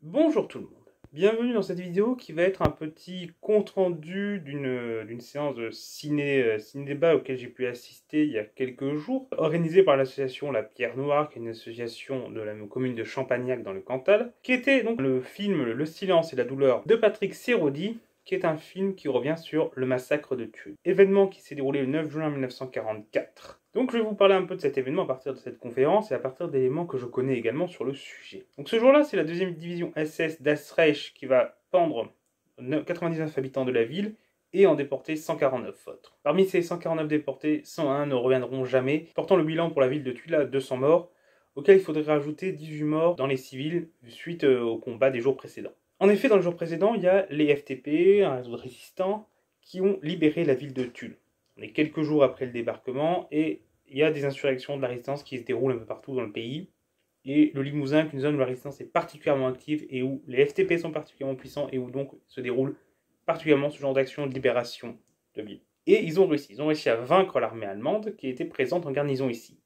Bonjour tout le monde, bienvenue dans cette vidéo qui va être un petit compte-rendu d'une séance de ciné-débat auquel j'ai pu assister il y a quelques jours, organisée par l'association La Pierre Noire, qui est une association de la commune de Champagnac dans le Cantal, qui était donc le film Le silence et la douleur de Patrick Sérodi, qui est un film qui revient sur le massacre de Tulle. Événement qui s'est déroulé le 9 juin 1944. Donc je vais vous parler un peu de cet événement à partir de cette conférence et à partir d'éléments que je connais également sur le sujet. Donc ce jour-là, c'est la deuxième division SS d'Astreich qui va pendre 99 habitants de la ville et en déporter 149 autres. Parmi ces 149 déportés, 101 ne reviendront jamais, portant le bilan pour la ville de Tulle à 200 morts, auquel il faudrait rajouter 18 morts dans les civils suite au combat des jours précédents. En effet, dans le jour précédent, il y a les FTP, un réseau de résistants, qui ont libéré la ville de Tulle. On est quelques jours après le débarquement et il y a des insurrections de la résistance qui se déroulent un peu partout dans le pays. Et le Limousin est une zone où la résistance est particulièrement active et où les FTP sont particulièrement puissants et où donc se déroule particulièrement ce genre d'action de libération de ville. Et ils ont réussi à vaincre l'armée allemande qui était présente en garnison ici.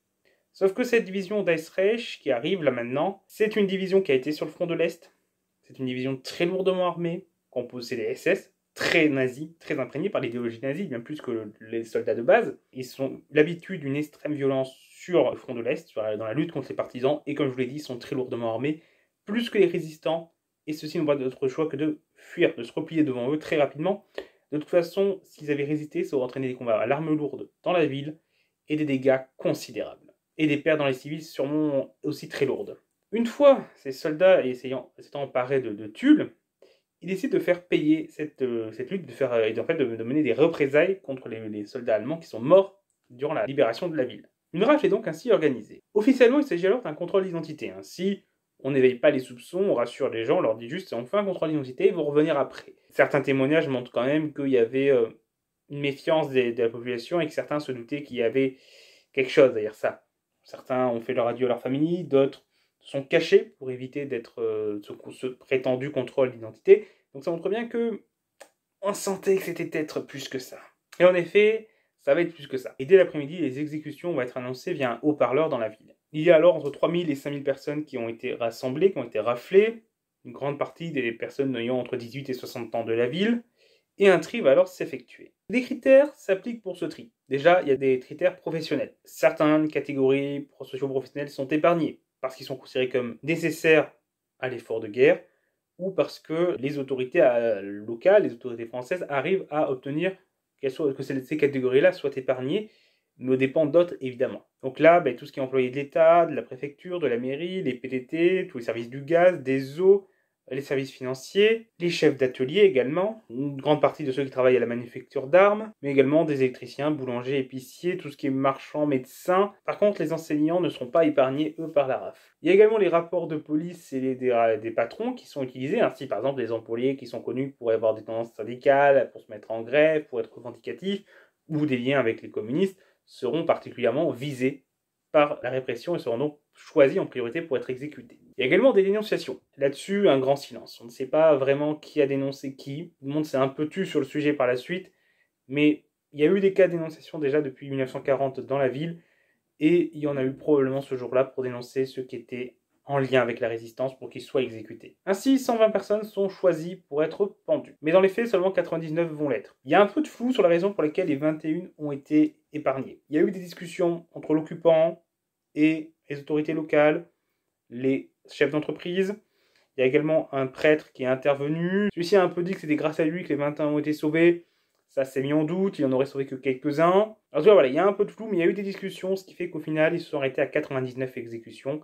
Sauf que cette division d'Eisreich qui arrive là maintenant, c'est une division qui a été sur le front de l'Est. C'est une division très lourdement armée, composée des SS, très nazis, très imprégnés par l'idéologie nazie, bien plus que les soldats de base. Ils ont l'habitude d'une extrême violence sur le front de l'Est, dans la lutte contre les partisans, et comme je vous l'ai dit, ils sont très lourdement armés, plus que les résistants, et ceux-ci n'ont pas d'autre choix que de fuir, de se replier devant eux très rapidement. De toute façon, s'ils avaient résisté, ça aurait entraîné des combats à l'arme lourde dans la ville, et des dégâts considérables. Et des pertes dans les civils sûrement aussi très lourdes. Une fois ces soldats s'étant emparés de Tulle, ils décident de faire payer cette lutte, de mener des représailles contre les soldats allemands qui sont morts durant la libération de la ville. Une rafle est donc ainsi organisée. Officiellement, il s'agit alors d'un contrôle d'identité. Ainsi, on n'éveille pas les soupçons, on rassure les gens, on leur dit juste on fait un contrôle d'identité, ils vont revenir après. Certains témoignages montrent quand même qu'il y avait une méfiance de la population et que certains se doutaient qu'il y avait quelque chose derrière ça. Certains ont fait leur adieu à leur famille, d'autres sont cachés pour éviter d'être ce prétendu contrôle d'identité. Donc ça montre bien que on sentait que c'était peut-être plus que ça. Et en effet, ça va être plus que ça. Et dès l'après-midi, les exécutions vont être annoncées via un haut-parleur dans la ville. Il y a alors entre 3000 et 5000 personnes qui ont été rassemblées, qui ont été raflées, une grande partie des personnes ayant entre 18 et 60 ans de la ville, et un tri va alors s'effectuer. Des critères s'appliquent pour ce tri. Déjà, il y a des critères professionnels. Certaines catégories socio-professionnelles sont épargnées, parce qu'ils sont considérés comme nécessaires à l'effort de guerre, ou parce que les autorités locales, les autorités françaises arrivent à obtenir que ces catégories-là soient épargnées, mais aux dépens d'autres évidemment. Donc là, tout ce qui est employé de l'État, de la préfecture, de la mairie, les PTT, tous les services du gaz, des eaux, les services financiers, les chefs d'atelier également, une grande partie de ceux qui travaillent à la manufacture d'armes, mais également des électriciens, boulangers, épiciers, tout ce qui est marchands, médecins. Par contre, les enseignants ne seront pas épargnés, eux, par la RAF. Il y a également les rapports de police et des patrons qui sont utilisés, ainsi par exemple les employés qui sont connus pour avoir des tendances syndicales, pour se mettre en grève, pour être revendicatifs, ou des liens avec les communistes, seront particulièrement visés par la répression et seront donc choisis en priorité pour être exécutés. Il y a également des dénonciations. Là-dessus, un grand silence. On ne sait pas vraiment qui a dénoncé qui. Tout le monde s'est un peu tu sur le sujet par la suite, mais il y a eu des cas de dénonciation déjà depuis 1940 dans la ville, et il y en a eu probablement ce jour-là pour dénoncer ceux qui étaient en lien avec la résistance pour qu'ils soient exécutés. Ainsi, 120 personnes sont choisies pour être pendues. Mais dans les faits, seulement 99 vont l'être. Il y a un peu de flou sur la raison pour laquelle les 21 ont été épargnées. Il y a eu des discussions entre l'occupant et les autorités locales, les chefs d'entreprise. Il y a également un prêtre qui est intervenu. Celui-ci a un peu dit que c'était grâce à lui que les 21 ont été sauvés. Ça s'est mis en doute, il en aurait sauvé que quelques-uns. En tout cas, voilà, il y a un peu de flou, mais il y a eu des discussions, ce qui fait qu'au final, ils se sont arrêtés à 99 exécutions.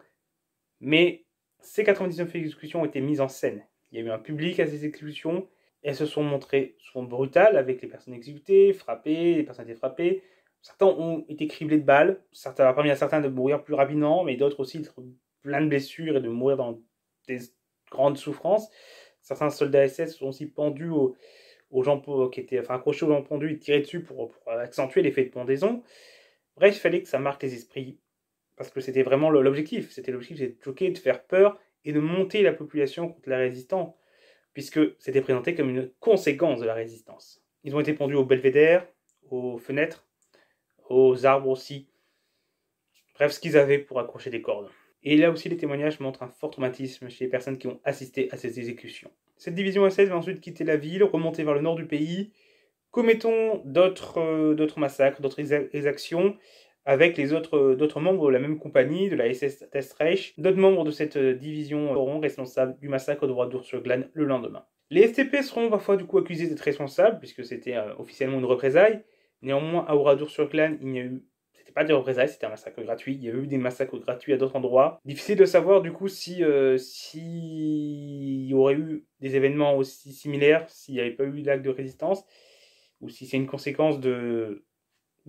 Mais ces 99 exécutions ont été mises en scène. Il y a eu un public à ces exécutions. Elles se sont montrées souvent brutales avec les personnes exécutées, frappées, les personnes étaient frappées. Certains ont été criblés de balles. Ça a permis à certains de mourir plus rapidement, mais d'autres aussi d'être plein de blessures et de mourir dans des grandes souffrances. Certains soldats SS sont aussi pendus aux gens qui étaient accrochés aux gens pendus et tirés dessus pour accentuer l'effet de pendaison. Bref, il fallait que ça marque les esprits. Parce que c'était vraiment l'objectif. C'était de choquer, de faire peur et de monter la population contre la résistance, puisque c'était présenté comme une conséquence de la résistance. Ils ont été pendus au belvédère, aux fenêtres, aux arbres aussi. Bref, ce qu'ils avaient pour accrocher des cordes. Et là aussi, les témoignages montrent un fort traumatisme chez les personnes qui ont assisté à ces exécutions. Cette division SS va ensuite quitter la ville, remonter vers le nord du pays, commettons d'autres massacres, d'autres exactions avec les d'autres membres de la même compagnie, de la SS Test Reich. D'autres membres de cette division seront responsables du massacre de Oradour-sur-Glane le lendemain. Les FTP seront parfois du coup accusés d'être responsables, puisque c'était officiellement une représaille. Néanmoins, à Oradour-sur-Glane, c'était pas des représailles, c'était un massacre gratuit. Il y a eu des massacres gratuits à d'autres endroits. Difficile de savoir du coup si il y aurait eu des événements aussi similaires, s'il n'y avait pas eu d'acte de résistance, ou si c'est une conséquence de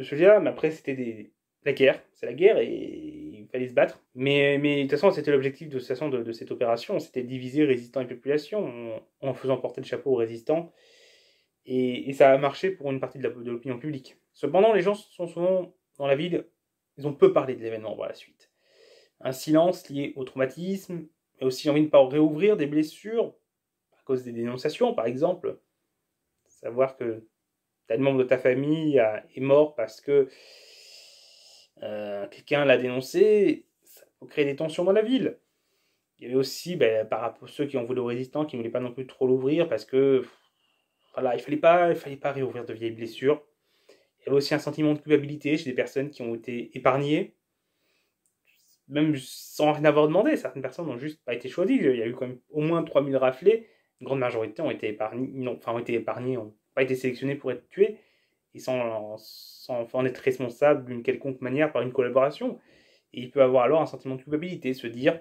celui-là. Mais après, c'était la guerre. C'est la guerre et il fallait se battre. Mais de toute façon, c'était l'objectif de cette opération. C'était diviser résistants et population en faisant porter le chapeau aux résistants. Et ça a marché pour une partie de l'opinion publique. Cependant, les gens sont souvent dans la ville, ils ont peu parlé de l'événement par la suite. Un silence lié au traumatisme, mais aussi envie de ne pas réouvrir des blessures à cause des dénonciations, par exemple. Savoir que tel membre de ta famille est mort parce que quelqu'un l'a dénoncé, ça peut créer des tensions dans la ville. Il y avait aussi, par rapport à ceux qui ont voulu aux résistants, qui ne voulaient pas non plus trop l'ouvrir parce que voilà, il fallait pas réouvrir de vieilles blessures. Il y avait aussi un sentiment de culpabilité chez des personnes qui ont été épargnées, même sans rien avoir demandé. Certaines personnes n'ont juste pas été choisies. Il y a eu quand même au moins 3000 raflés. Une grande majorité ont été épargnées, n'ont pas été sélectionnés pour être tués, et sans en être responsables d'une quelconque manière par une collaboration. Et il peut avoir alors un sentiment de culpabilité, se dire,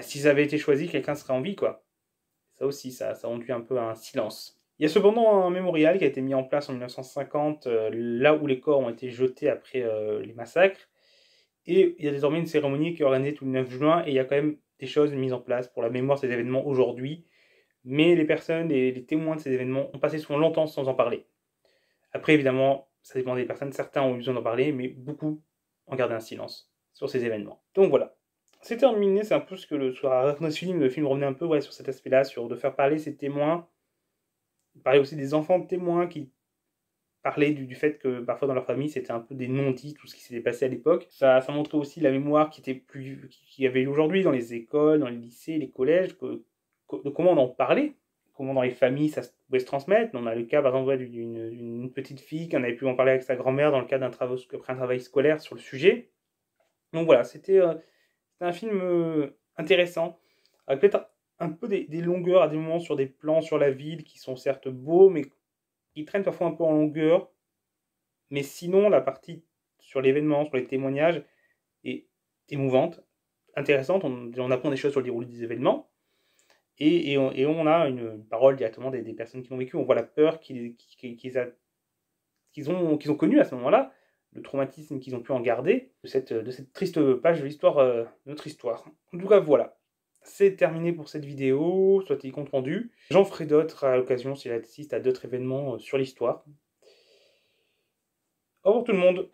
si ça avait été choisi, quelqu'un serait en vie, quoi. Ça aussi, ça enduit un peu un silence. Il y a cependant un mémorial qui a été mis en place en 1950, là où les corps ont été jetés après les massacres. Et il y a désormais une cérémonie qui est organisée tous les 9 juin, et il y a quand même des choses mises en place pour la mémoire de ces événements aujourd'hui. Mais les personnes et les témoins de ces événements ont passé souvent longtemps sans en parler. Après, évidemment, ça dépend des personnes. Certains ont eu besoin d'en parler, mais beaucoup ont gardé un silence sur ces événements. Donc voilà. C'est terminé, c'est un peu ce que le film revenait un peu sur cet aspect-là, sur de faire parler ces témoins. Il parlait aussi des enfants de témoins qui parlaient du fait que parfois dans leur famille c'était un peu des non-dits, tout ce qui s'était passé à l'époque. Ça montrait aussi la mémoire qui y avait aujourd'hui dans les écoles, dans les lycées, les collèges, de comment on en parlait, comment dans les familles ça pouvait se transmettre. On a le cas par exemple d'une petite fille qui en avait pu en parler avec sa grand-mère dans le cadre après un travail scolaire sur le sujet. Donc voilà, c'était un film intéressant, avec peut-être un peu des longueurs à des moments sur des plans sur la ville qui sont certes beaux, mais qui traînent parfois un peu en longueur. Mais sinon, la partie sur l'événement, sur les témoignages, est émouvante, intéressante. On apprend des choses sur le déroulé des événements. Et on a une parole directement des personnes qui l'ont vécu. On voit la peur qu'ils ont connue à ce moment-là, le traumatisme qu'ils ont pu en garder de cette triste page de l'histoire, de notre histoire. En tout cas, voilà. C'est terminé pour cette vidéo, soit-il compte rendu. J'en ferai d'autres à l'occasion si j'assiste à d'autres événements sur l'histoire. Au revoir tout le monde.